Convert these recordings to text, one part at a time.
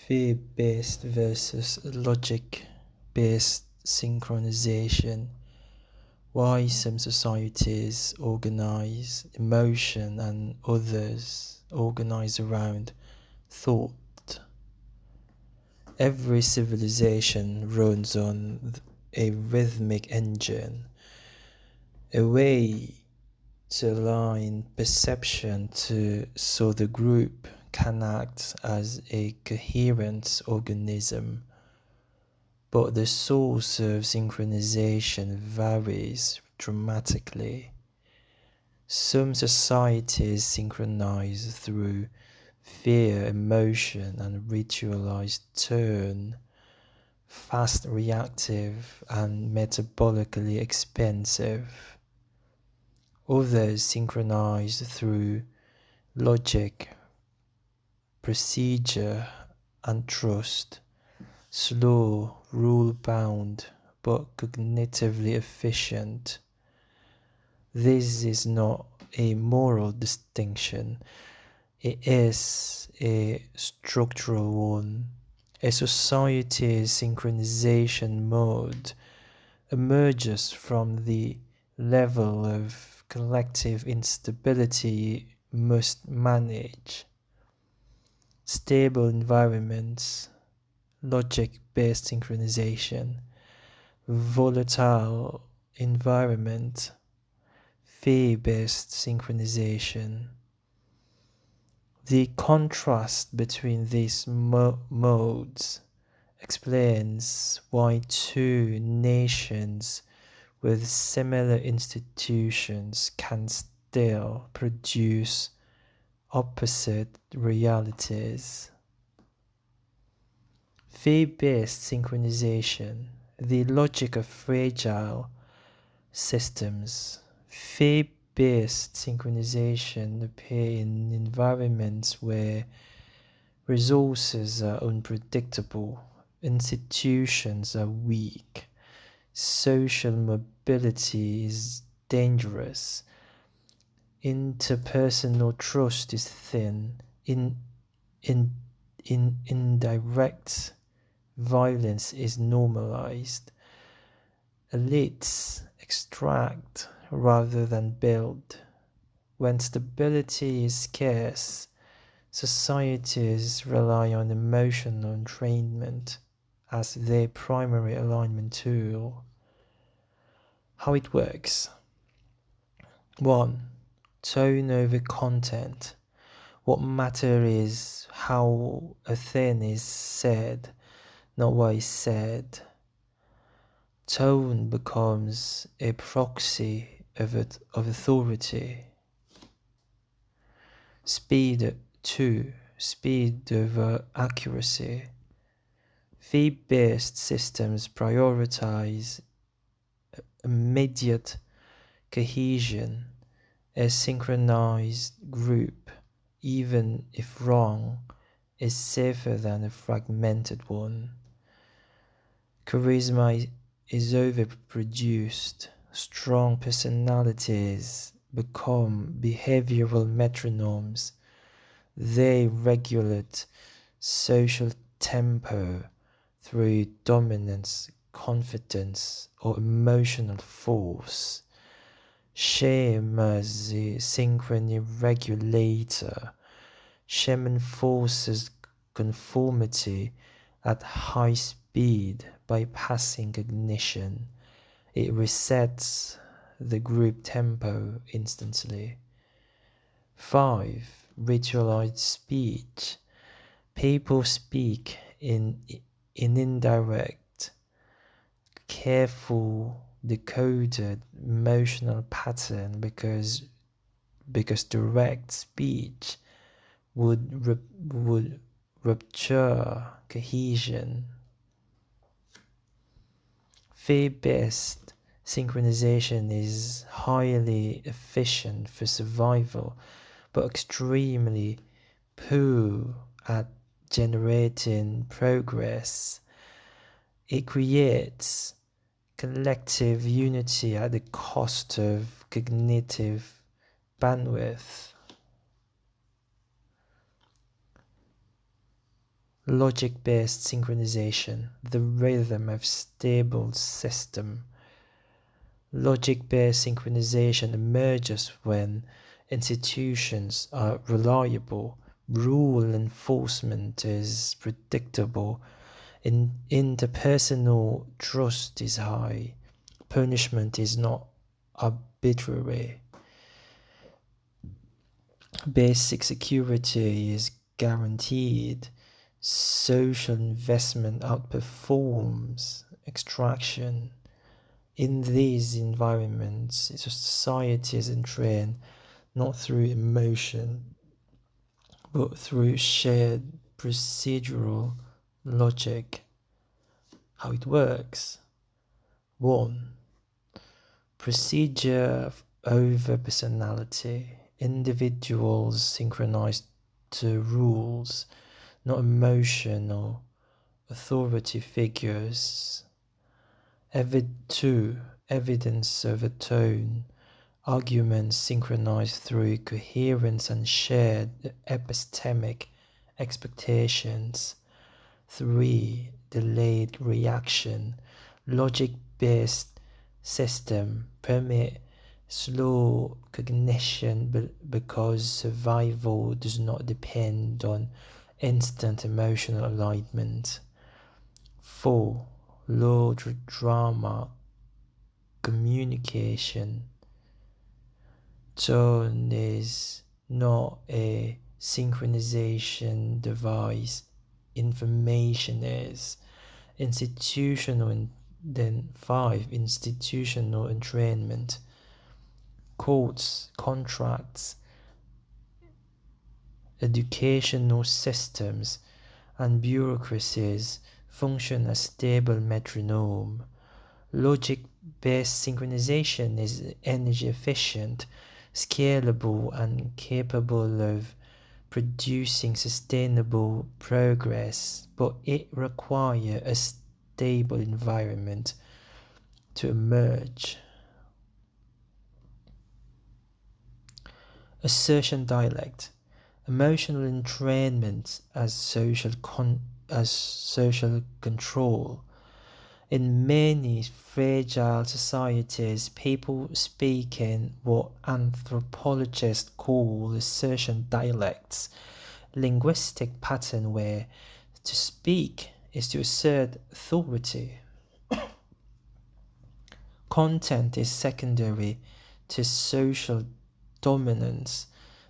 fear-based versus logic-based synchronization. Why some societies organize emotion and others organize around thought. Every civilization runs on a rhythmic engine, a way to align perception so the group can act as a coherent organism. But the source of synchronization varies dramatically. Some societies synchronize through fear, emotion, and ritualized turn, fast reactive and metabolically expensive. Others synchronize through logic, procedure, and trust, slow, rule-bound, but cognitively efficient. This is not a moral distinction, it is a structural one. A society's synchronization mode emerges from the level of collective instability must manage. Stable environments, logic-based synchronization, volatile environment, fear-based synchronization. The contrast between these modes explains why two nations with similar institutions can still produce opposite realities. Fear-based synchronization, the logic of fragile systems. Fear-based synchronization appear in environments where resources are unpredictable, institutions are weak, social mobility is dangerous, interpersonal trust is thin, indirect violence is normalized. Elites extract rather than build. When stability is scarce, societies rely on emotional entrainment as their primary alignment tool. How it works. 1. Tone over content. What matters is how a thing is said, not what is said. Tone becomes a proxy of authority. Speed 2. Speed over accuracy. Fear-based systems prioritize immediate cohesion. A synchronized group, even if wrong, is safer than a fragmented one. Charisma is overproduced. Strong personalities become behavioral metronomes. They regulate social tempo through dominance, confidence, or emotional force. Shame as a synchrony regulator. Shame enforces conformity at high speed, bypassing ignition. It resets the group tempo instantly. 5. Ritualized speech. People speak in indirect, careful, decoded emotional pattern because direct speech would rupture cohesion. Fear-based synchronization is highly efficient for survival, but extremely poor at generating progress. It creates collective unity at the cost of cognitive bandwidth. Logic-based synchronization, the rhythm of stable system. Logic-based synchronization emerges when institutions are reliable, rule enforcement is predictable, interpersonal trust is high, punishment is not arbitrary, basic security is guaranteed, social investment outperforms extraction. In these environments, society is entrained not through emotion, but through shared procedural logic. How it works. 1. Procedure over personality. Individuals synchronize to rules, not emotional authority figures. 2. Evidence over tone. Arguments synchronized through coherence and shared epistemic expectations. 3. Delayed reaction. Logic-based system permit slow cognition because survival does not depend on instant emotional alignment. 4. Low drama communication. Tone is not a synchronization device. Information is. Then 5. Institutional entrainment. Courts, contracts, educational systems, and bureaucracies function as stable metronome. Logic-based synchronization is energy efficient, scalable, and capable of producing sustainable progress, but it requires a stable environment to emerge. Assertion dialect. Emotional entrainment as social control. In many fragile societies, people speak in what anthropologists call assertion dialects, linguistic pattern where to speak is to assert authority. Content is secondary to social dominance.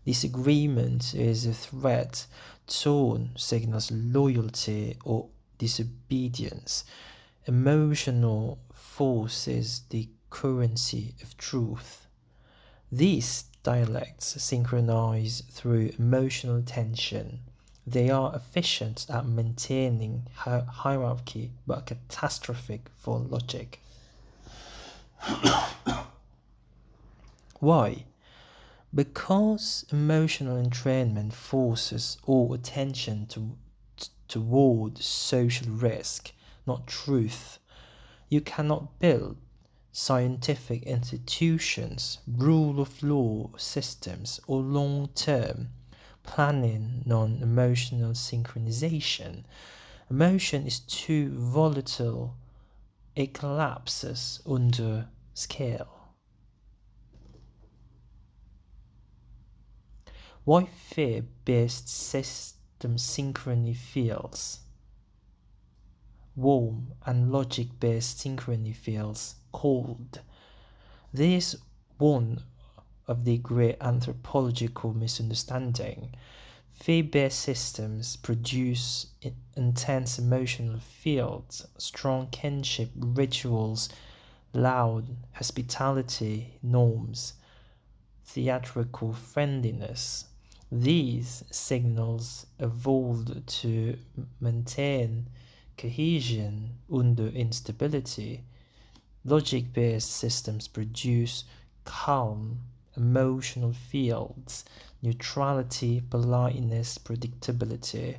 Disagreement is a threat. Tone signals loyalty or disobedience. Emotional force is the currency of truth. These dialects synchronize through emotional tension. They are efficient at maintaining hierarchy but catastrophic for logic. Why? Because emotional entrainment forces all attention toward social risk, not truth. You cannot build scientific institutions, rule of law systems, or long-term planning non-emotional synchronization. Emotion is too volatile. It collapses under scale. Why fear-based system synchrony feels warm and logic-based synchrony feels cold? This is one of the great anthropological misunderstanding. Fear-based systems produce intense emotional fields, strong kinship rituals, loud hospitality norms, theatrical friendliness. These signals evolved to maintain cohesion under instability. Logic-based systems produce calm, emotional fields, neutrality, politeness, predictability.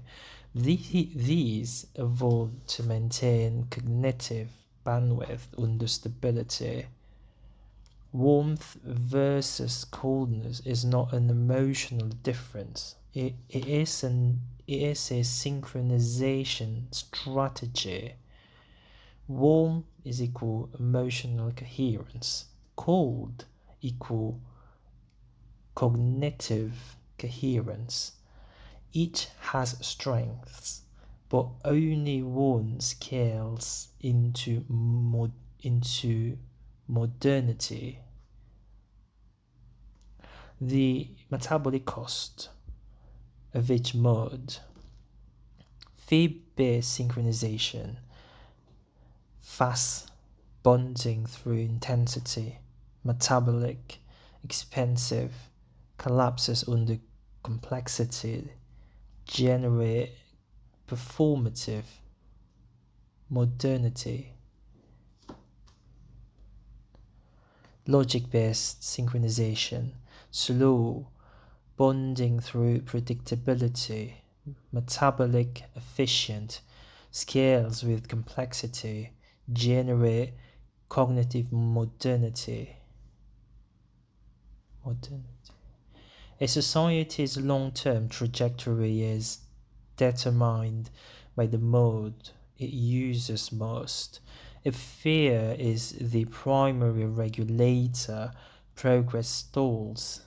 These evolved to maintain cognitive bandwidth under stability. Warmth versus coldness is not an emotional difference. It is an is a synchronization strategy. Warm is equal emotional coherence. Cold equal cognitive coherence. Each has strengths, but only one scales into modernity. The metabolic cost of each mode. Fib-based synchronization, fast bonding through intensity, metabolic, expensive, collapses under complexity, generate performative modernity. Logic-based synchronization, slow bonding through predictability, metabolic efficient, scales with complexity, generate cognitive modernity. A society's long-term trajectory is determined by the mode it uses most. If fear is the primary regulator, progress stalls.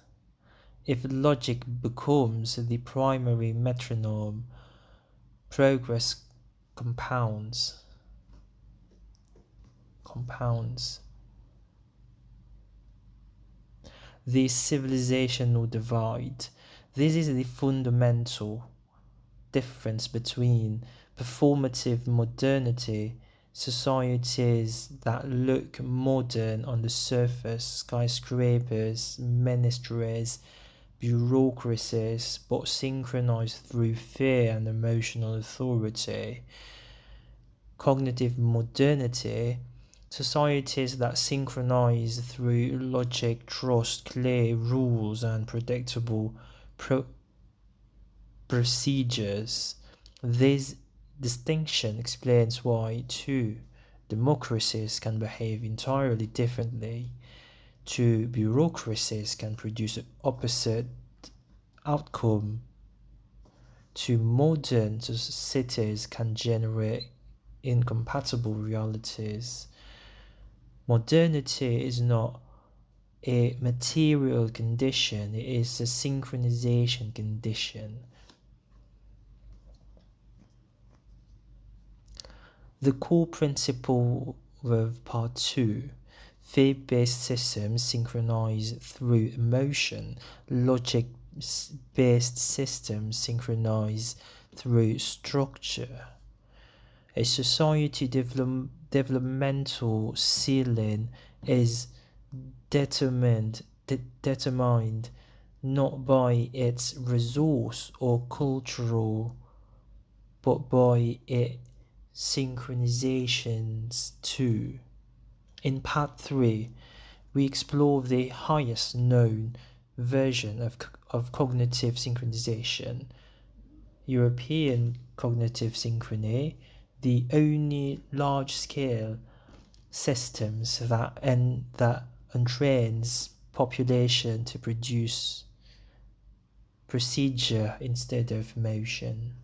If logic becomes the primary metronome, progress compounds. The civilizational divide. This is the fundamental difference between performative modernity, societies that look modern on the surface, skyscrapers, ministries, bureaucracies, but synchronized through fear and emotional authority. Cognitive modernity, societies that synchronize through logic, trust, clear rules, and predictable procedures. This distinction explains why two democracies can behave entirely differently. Two bureaucracies can produce opposite outcome. Two modern cities can generate incompatible realities. Modernity is not a material condition, it is a synchronization condition. The core principle of part 2, faith-based systems synchronize through emotion, logic-based systems synchronize through structure. A society developmental ceiling is determined not by its resource or cultural, but by its synchronizations too. In part 3, we explore the highest known version of cognitive synchronization, European cognitive synchrony, the only large-scale systems that entrains population to produce procedure instead of motion.